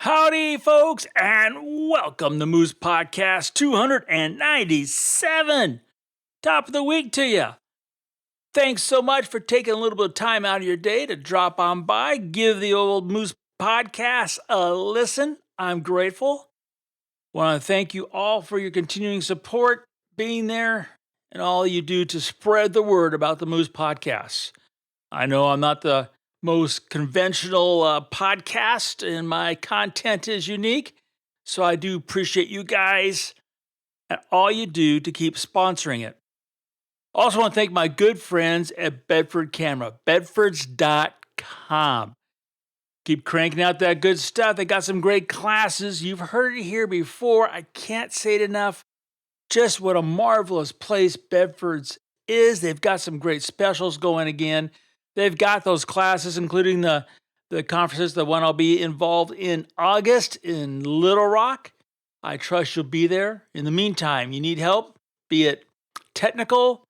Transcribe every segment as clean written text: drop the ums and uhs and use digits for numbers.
Howdy, folks, and welcome to Moose Podcast 297. Top of the week to you. Thanks so much for taking a little bit of time out of your day to drop on by, give the old Moose Podcast a listen. I'm grateful. Want to thank you all for your continuing support, being there, and all you do to spread the word about the Moose Podcast. I know I'm not the most conventional podcast, and my content is unique. So I do appreciate you guys and all you do to keep sponsoring it. Also want to thank my good friends at Bedford Camera, bedfords.com. Keep cranking out that good stuff. They got some great classes. You've heard it here before. I can't say it enough. Just what a marvelous place Bedford's is. They've got some great specials going again. They've got those classes, including the conferences, the one I'll be involved in August in Little Rock. I trust you'll be there. In the meantime, you need help, be it technical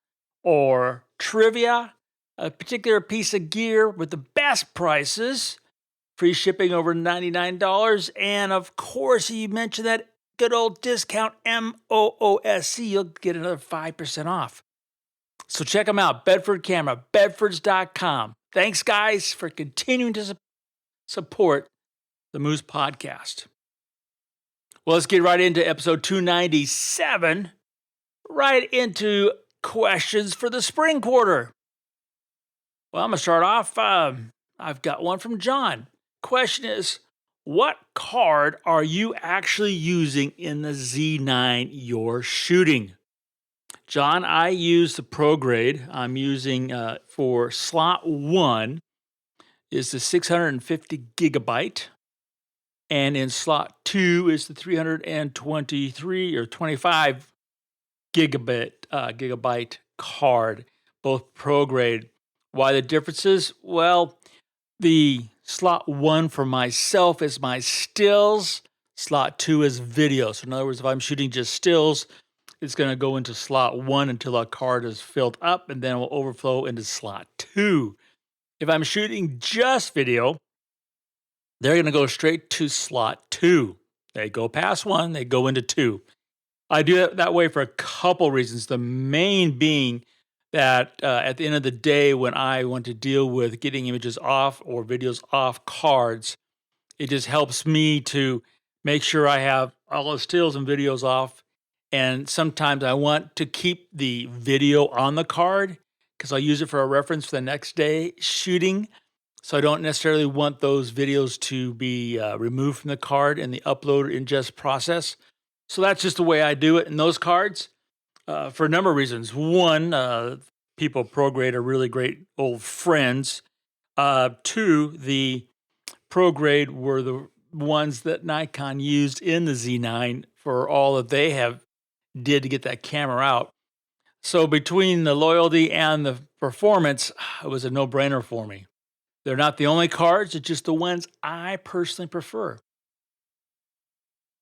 or trivia, a particular piece of gear with the best prices, free shipping over $99, and of course, you mentioned that good old discount MOOSC, you'll get another 5% off. So check them out, Bedford Camera, bedfords.com. Thanks, guys, for continuing to support the Moose Podcast. Well, let's get right into episode 297, right into questions for the spring quarter. Well, I'm going to start off. I've got one from John. Question is, what card are you actually using in the Z9 you're shooting? John, I use the Pro Grade. I'm using for slot 1 is the 650 gigabyte. And in slot 2 is the 323 or 25 gigabyte card, both Pro Grade. Why the differences? Well, the slot 1 for myself is my stills. Slot 2 is video. So in other words, if I'm shooting just stills, it's going to go into slot 1 until a card is filled up, and then it will overflow into slot 2. If I'm shooting just video, they're going to go straight to slot 2. They go past 1, they go into 2. I do it that way for a couple reasons. The main being that at the end of the day, when I want to deal with getting images off or videos off cards, it just helps me to make sure I have all the stills and videos off. And sometimes I want to keep the video on the card because I'll use it for a reference for the next day shooting. So I don't necessarily want those videos to be removed from the card in the upload or ingest process. So that's just the way I do it in those cards for a number of reasons. One, people at Pro Grade are really great old friends. 2, the Pro Grade were the ones that Nikon used in the Z9 for all that they have did to get that camera out. So between the loyalty and the performance, it was a no-brainer for me. They're not the only cards, it's just the ones I personally prefer.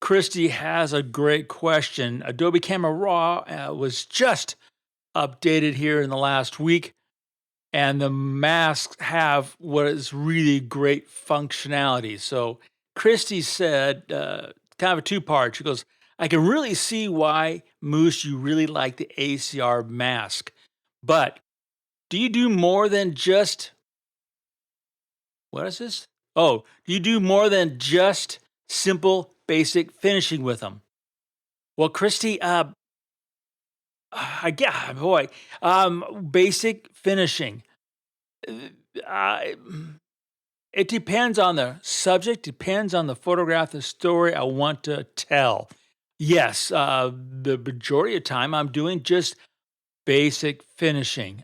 Christy has a great question. Adobe Camera Raw was just updated here in the last week, and the masks have what is really great functionality. So Christy said, kind of a two-part. She goes, I can really see why, Moose, you really like the ACR mask. But do you do more than just... What is this? Oh, do you do more than just simple, basic finishing with them? Well, Christy, basic finishing. It depends on the subject, depends on the photograph, the story I want to tell. Yes, the majority of time I'm doing just basic finishing.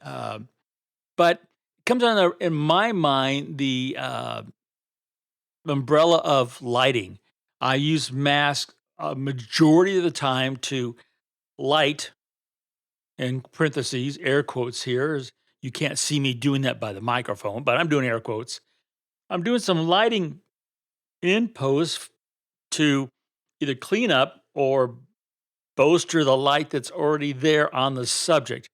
But it comes under, in my mind, the umbrella of lighting. I use masks a majority of the time to light, in parentheses, air quotes here. You can't see me doing that by the microphone, but I'm doing air quotes. I'm doing some lighting in post to either clean up or bolster the light that's already there on the subject.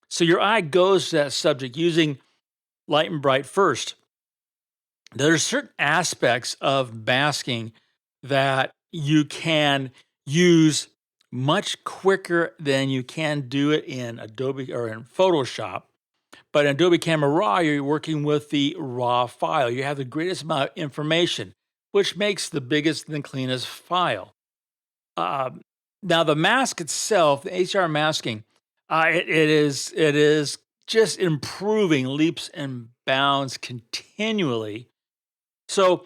So your eye goes to that subject using light and bright first. There are certain aspects of masking that you can use much quicker than you can do it in Adobe or in Photoshop. But in Adobe Camera Raw, you're working with the raw file. You have the greatest amount of information, which makes the biggest and cleanest file. Um, Now, the mask itself, the HDR masking, it is just improving leaps and bounds continually. So,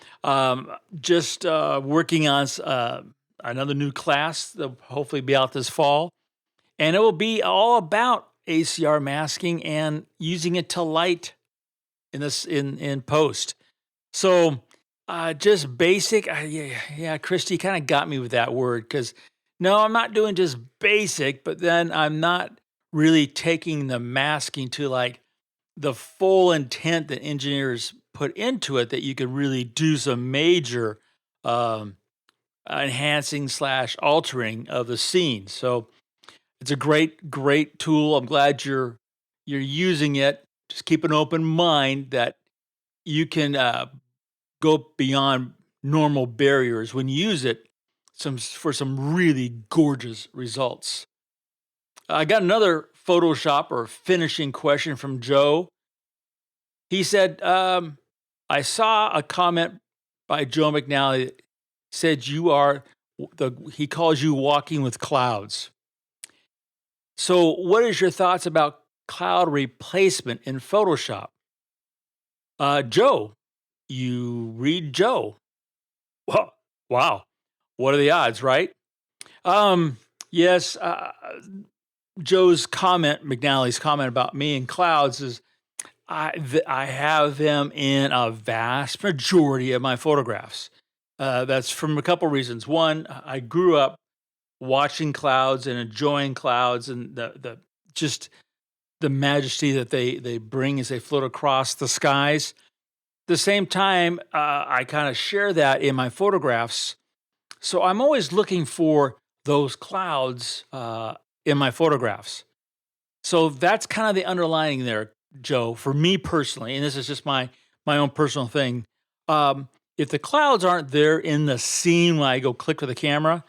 just working on another new class that'll hopefully be out this fall, and it will be all about ACR masking and using it to light in this in post. So, just basic. Yeah, Christy kind of got me with that word because no, I'm not doing just basic, but then I'm not really taking the masking to like the full intent that engineers put into it that you could really do some major um, enhancing slash altering of the scene. So it's a great tool. I'm glad you're using it. Just keep an open mind that you can go beyond normal barriers when you use it for some really gorgeous results. I got another Photoshop or finishing question from Joe. He said, I saw a comment by Joe McNally that said you are he calls you walking with clouds. So, what is your thoughts about cloud replacement in Photoshop? Joe, you read Joe. Wow. Wow. What are the odds, right? Yes, Joe's comment, McNally's comment about me and clouds is I have them in a vast majority of my photographs. That's from a couple reasons. One, I grew up watching clouds and enjoying clouds and the just the majesty that they bring as they float across the skies. At the same time, I kind of share that in my photographs. So I'm always looking for those clouds in my photographs. So that's kind of the underlining there, Joe, for me personally, and this is just my own personal thing. If the clouds aren't there in the scene when I go click with the camera,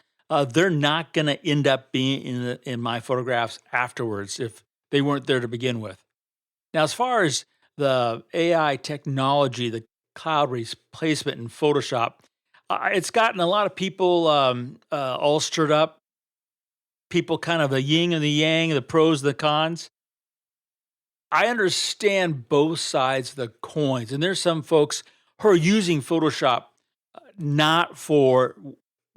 they're not going to end up being in my photographs afterwards if they weren't there to begin with. Now, as far as the AI technology, the cloud replacement in Photoshop, it's gotten a lot of people all stirred up. People kind of the yin and the yang, the pros, the cons. I understand both sides of the coins, and there's some folks who are using Photoshop not for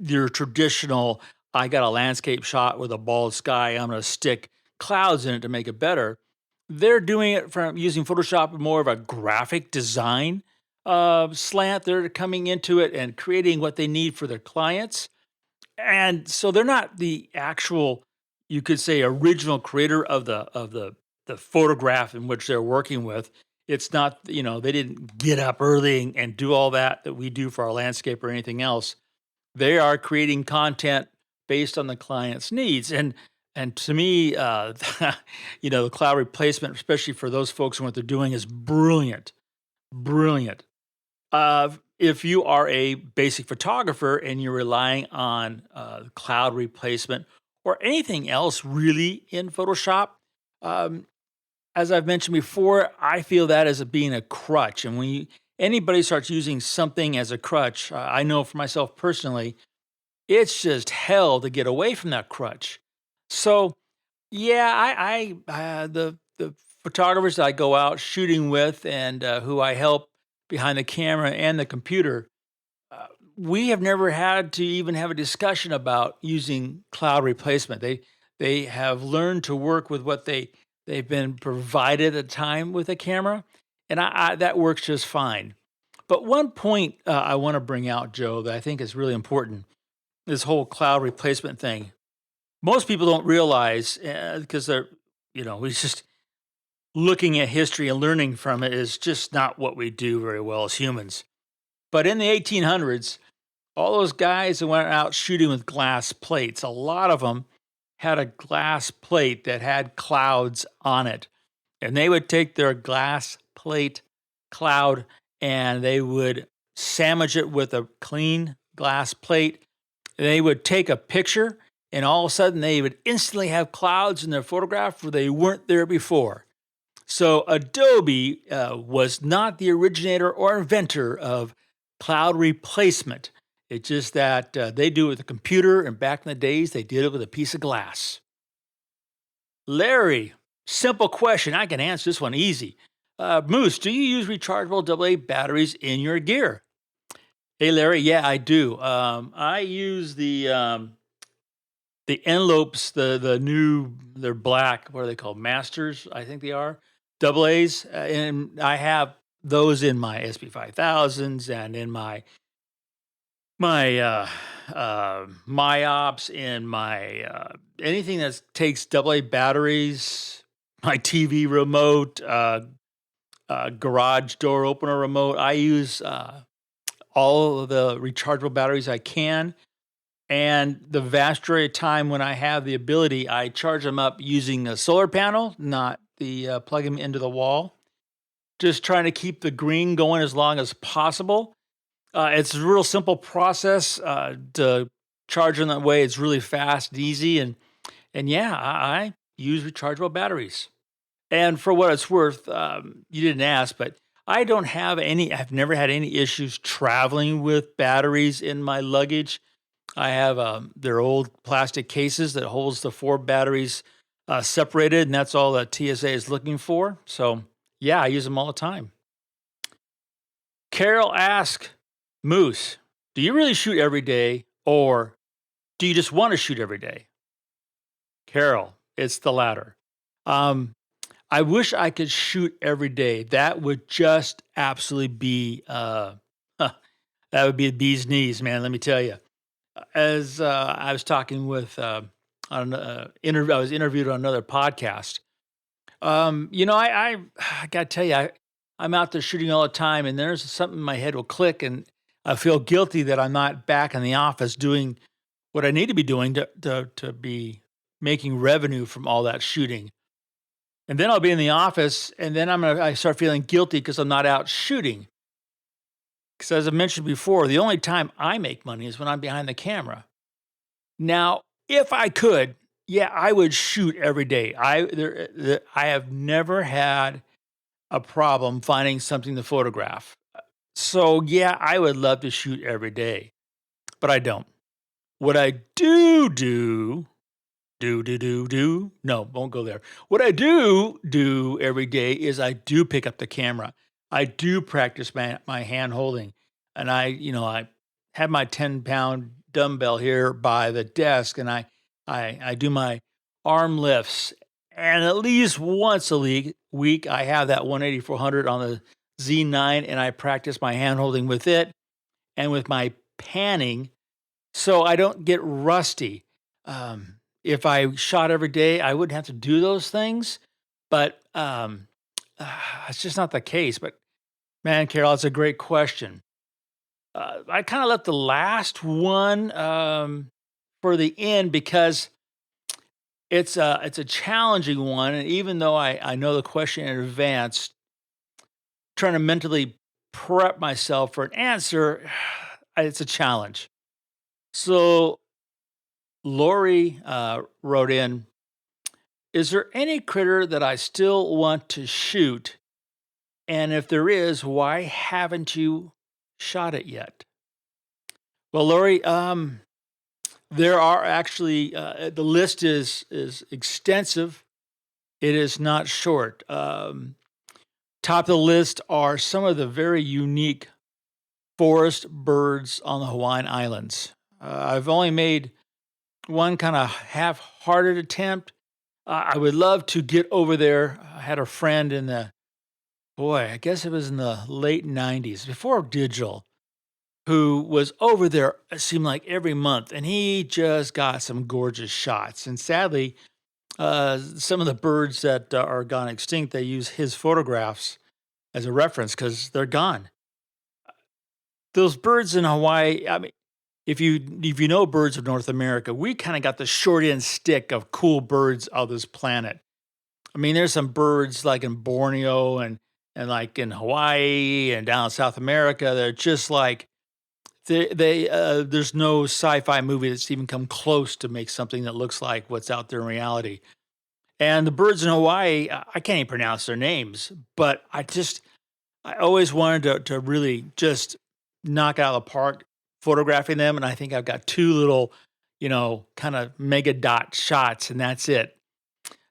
your traditional. I got a landscape shot with a bald sky. I'm going to stick clouds in it to make it better. They're doing it from using Photoshop more of a graphic design slant. They're coming into it and creating what they need for their clients. And so they're not the actual, you could say, original creator of the photograph in which they're working with. It's not, they didn't get up early and do all that we do for our landscape or anything else. They are creating content based on the client's needs. And to me, the cloud replacement, especially for those folks and what they're doing, is brilliant, brilliant. If you are a basic photographer and you're relying on cloud replacement or anything else really in Photoshop, as I've mentioned before, I feel that as being a crutch. And when anybody starts using something as a crutch, I know for myself personally, it's just hell to get away from that crutch. So, yeah, the photographers that I go out shooting with and who I help behind the camera and the computer, we have never had to even have a discussion about using cloud replacement. They have learned to work with what they've been provided at a time with a camera, and that works just fine. But one point I want to bring out, Joe, that I think is really important: this whole cloud replacement thing. Most people don't realize because we just looking at history and learning from it is just not what we do very well as humans. But in the 1800s, all those guys that went out shooting with glass plates, a lot of them had a glass plate that had clouds on it. And they would take their glass plate cloud and they would sandwich it with a clean glass plate. They would take a picture, and all of a sudden they would instantly have clouds in their photograph where they weren't there before. So Adobe was not the originator or inventor of cloud replacement. It's just that they do it with a computer, and back in the days, they did it with a piece of glass. Larry, simple question. I can answer this one easy. Moose, do you use rechargeable AA batteries in your gear? Hey, Larry. Yeah, I do. I use the envelopes, the new, they're black. What are they called? Masters, I think they are. Double A's, and I have those in my SP5000s and in my myops and my anything that takes AA batteries, my TV remote, garage door opener remote. I use all of the rechargeable batteries I can. And the vast majority of time when I have the ability, I charge them up using a solar panel, not the plug them into the wall. Just trying to keep the green going as long as possible. It's a real simple process to charge in that way. It's really fast and easy. And yeah, I use rechargeable batteries. And for what it's worth, you didn't ask, but I don't have I've never had any issues traveling with batteries in my luggage. I have their old plastic cases that holds the 4 batteries separated, and that's all that TSA is looking for. So yeah, I use them all the time. Carol asks, Moose, do you really shoot every day, or do you just want to shoot every day? Carol, it's the latter. I wish I could shoot every day. That would just absolutely be that would be the bee's knees, man. Let me tell you. As I was talking with on I was interviewed on another podcast. I got to tell you, I'm out there shooting all the time, and there's something in my head will click, and I feel guilty that I'm not back in the office doing what I need to be doing to be making revenue from all that shooting. And then I'll be in the office, and then I start feeling guilty because I'm not out shooting. Because as I mentioned before, the only time I make money is when I'm behind the camera. Now, if I could, yeah, I would shoot every day. I have never had a problem finding something to photograph. So yeah, I would love to shoot every day, but I don't. What I do, no, won't go there. What I do every day is I do pick up the camera. I do practice my hand holding, and I have my 10-pound dumbbell here by the desk, and I do my arm lifts, and at least once a week I have that 180-400 on the Z9, and I practice my hand holding with it and with my panning, so I don't get rusty. If I shot every day, I wouldn't have to do those things, but it's just not the case. But man, Carol, it's a great question. I kind of left the last one for the end because it's a challenging one, and even though I know the question in advance, trying to mentally prep myself for an answer, it's a challenge. So Lori wrote in, is there any critter that I still want to shoot? And if there is, why haven't you shot it yet? Well, Lori, there are actually, the list is extensive. It is not short. Top of the list are some of the very unique forest birds on the Hawaiian Islands. I've only made one kind of half-hearted attempt. I would love to get over there. I had a friend I guess it was in the late 90s, before digital, who was over there, it seemed like every month, and he just got some gorgeous shots. And sadly, some of the birds that are gone extinct, they use his photographs as a reference because they're gone. Those birds in Hawaii, I mean, if you know birds of North America, we kind of got the short end stick of cool birds of this planet. I mean, there's some birds like in Borneo and like in Hawaii and down in South America. They're just like there's no sci-fi movie that's even come close to make something that looks like what's out there in reality. And the birds in Hawaii, I can't even pronounce their names, but I always wanted to really just knock it out of the park photographing them. And I think I've got two little, kind of mega dot shots, and that's it.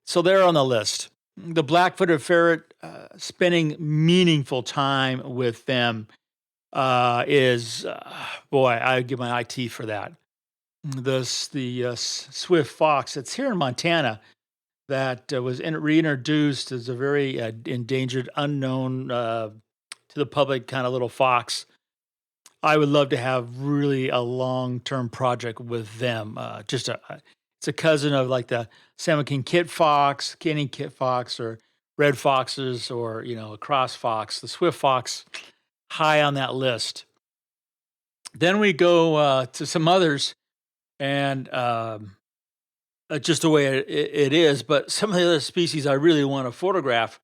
So they're on the list. The black-footed ferret, spending meaningful time with them is, boy, I give my eye teeth for that. The swift fox that's here in Montana that was reintroduced as a very endangered, unknown to the public kind of little fox. I would love to have really a long-term project with them. It's a cousin of like the Salmon King kit fox, Canadian kit fox, or red foxes, or a cross fox. The swift fox, high on that list. Then we go to some others, and just the way it is. But some of the other species I really want to photograph,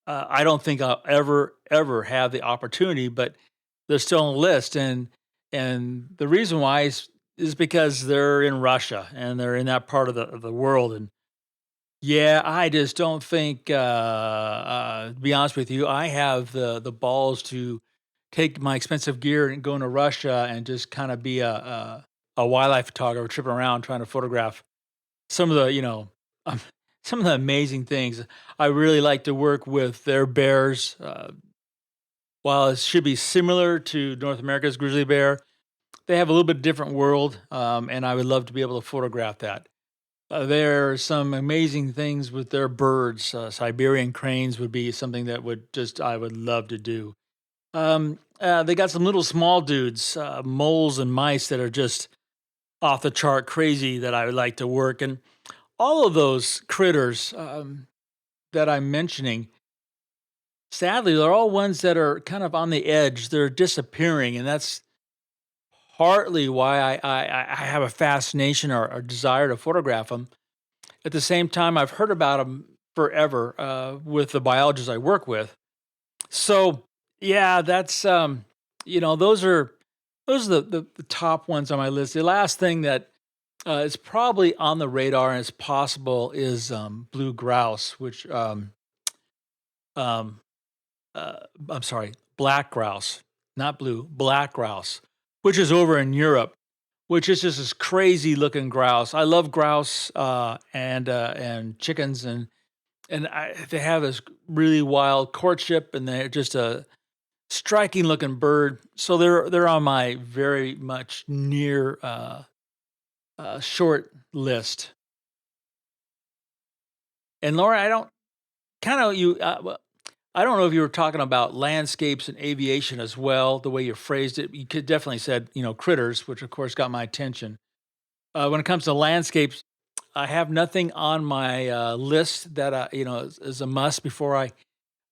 I don't think I'll ever have the opportunity, but they're still on the list. And the reason why is because they're in Russia and they're in that part of the world. And yeah, I just don't think, to be honest with you, I have the balls to take my expensive gear and go into Russia and just kind of be a wildlife photographer tripping around trying to photograph some of the, um, some of the amazing things. I really like to work with their bears. While it should be similar to North America's grizzly bear, they have a little bit different world, and I would love to be able to photograph that. There are some amazing things with their birds. Siberian cranes would be something that I would love to do. They got some little small dudes, moles and mice that are just off the chart crazy that I would like to work. And all of those critters that I'm mentioning, sadly, they're all ones that are kind of on the edge. They're disappearing, and that's partly why I have a fascination or desire to photograph them. At the same time, I've heard about them forever with the biologists I work with. So yeah, that's those are the top ones on my list. The last thing that is probably on the radar and is possible is blue grouse, which um, I'm sorry, black grouse, not blue, black grouse, which is over in Europe, which is just this crazy looking grouse. I love grouse and chickens, and they have this really wild courtship, and they're just a striking looking bird. So they're on my very much near short list. And Laura, I don't kind of you. Well, I don't know if you were talking about landscapes and aviation as well. The way you phrased it, you could definitely said critters, which of course got my attention. When it comes to landscapes, I have nothing on my list that is a must before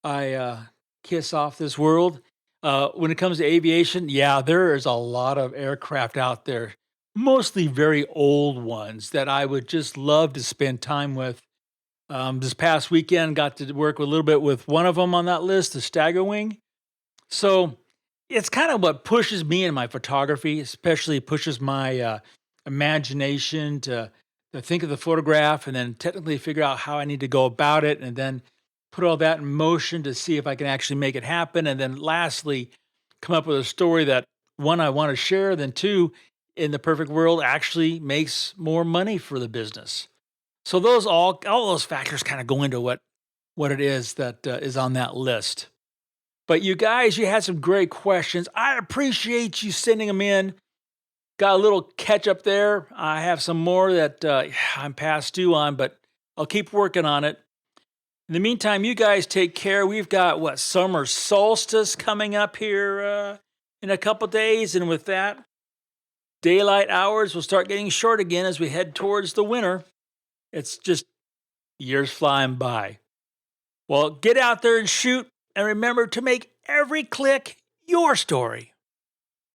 I kiss off this world. When it comes to aviation, yeah, there is a lot of aircraft out there, mostly very old ones that I would just love to spend time with. This past weekend, got to work a little bit with one of them on that list, the Staggerwing. So it's kind of what pushes me in my photography, especially pushes my imagination to think of the photograph and then technically figure out how I need to go about it, and then put all that in motion to see if I can actually make it happen. And then lastly, come up with a story that one, I want to share, then two, in the perfect world, actually makes more money for the business. So those all those factors kind of go into what it is that is on that list. But you guys, you had some great questions. I appreciate you sending them in. Got a little catch up there. I have some more that I'm past due on, but I'll keep working on it. In the meantime, you guys take care. We've got summer solstice coming up here in a couple days, and with that, daylight hours will start getting short again as we head towards the winter. It's just years flying by. Well, get out there and shoot, and remember to make every click your story.